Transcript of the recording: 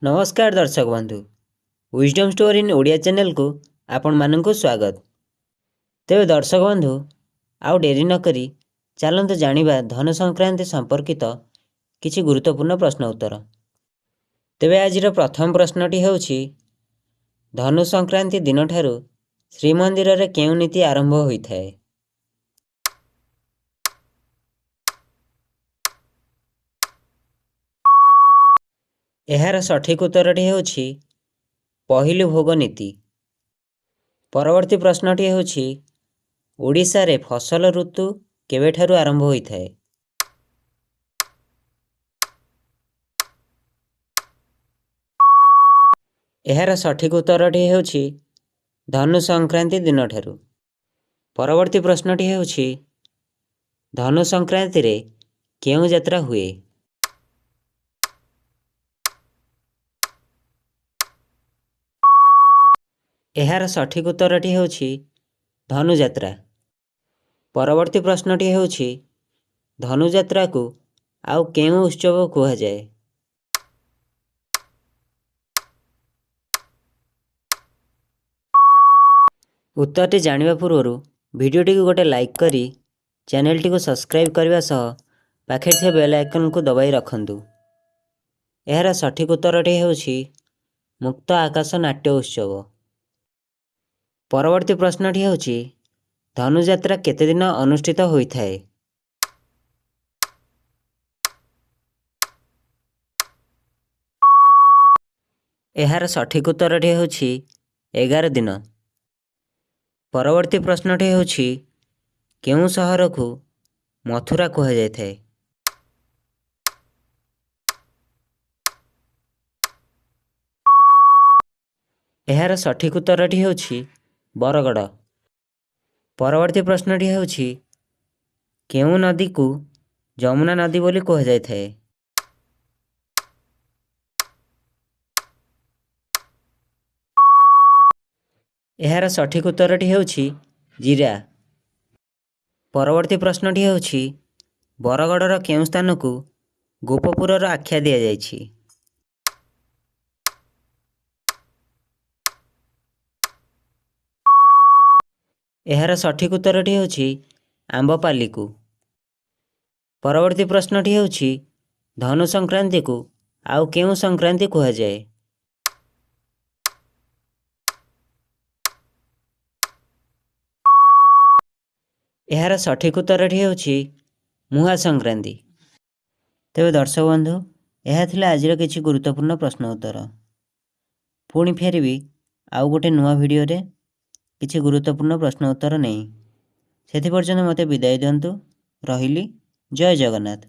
नमस्कार दर्शक बंधु wisdom story in Odia channel को आपण मानक स्वागत। तेज दर्शक बंधु आउ डेरी नकरी चलते जानिबा धनु संक्रांति संपर्कित किछि गुरुत्वपूर्ण प्रश्न उत्तर। तेबे आज प्रथम प्रश्नटी हेउछि धनु संक्रांति दिन ठारू श्रीमंदिर रे केउ नीति आरंभ होइथाय। एहार सठिक उत्तरटी हेउछि पहिलु भोग नीति। परवर्ती प्रश्नटी हेउछि ओडिशा रे फसल ऋतु केबेठारु आरंभ होइथाय। एहार सठिक उत्तरटी हेउछि धनु संक्रांति दिन ठारू। परवर्ती प्रश्नटी हेउछि धनु संक्रांति रे केउ यात्रा हुए। एहार सठिक उत्तरटी हेउछि धनु यात्रा। परवर्ती प्रश्नटी हेउछि धनु यात्रा को आउ केउ उत्सव कुहा जाए। उत्तरटी जानिबा पूर्वरु भिडियोटी को गोटे लाइक करी चैनलटी को सब्सक्राइब करने सह पाखे थे बेल आइकन को दबाई रखंतु। एहार सठिक उत्तरटी हेउछि मुक्त आकाश नाट्य उत्सव। परवर्ती प्रश्नटी हेउछि धनु यात्रा केते दिन अनुष्ठित होइथाय। एहार सठिक उत्तरटी हेउछि 11 दिन। परवर्ती प्रश्नटी हेउछि केउ सहर को मथुरा कुहा जायथाय। एहार सठिक उत्तरटी हेउछि बरगड़। परवर्ती प्रश्नटी हेउछि केउ नदी को जमुना नदी बोली कुहा जायथाय। एहार सठिक उत्तरटी हेउछि जीरा। परवर्ती प्रश्नटी हेउछि बरगड़र केउ स्थान को गोपपुरर आख्या दिया जायछि। एहार सठिक उत्तरटी हेउछि आंबपाली को। परवर्ती प्रश्नटी हेउछि धनु संक्रांति को आउ केउ संक्रांति कुहा जाए। एहार सठिक उत्तरटी हेउछि मुहा संक्रांति। तेबे दर्शक बंधु यह थिला आजिर किछि गुरुत्वपूर्ण प्रश्न उत्तर। पुणी फेरबी आउ गोटे नुआ भिडियो रे किछि गुरुत्वपूर्ण प्रश्न उत्तर नहीं। सेति पर्यंत मते विदाय दियंतु। रहिली। जय जगन्नाथ।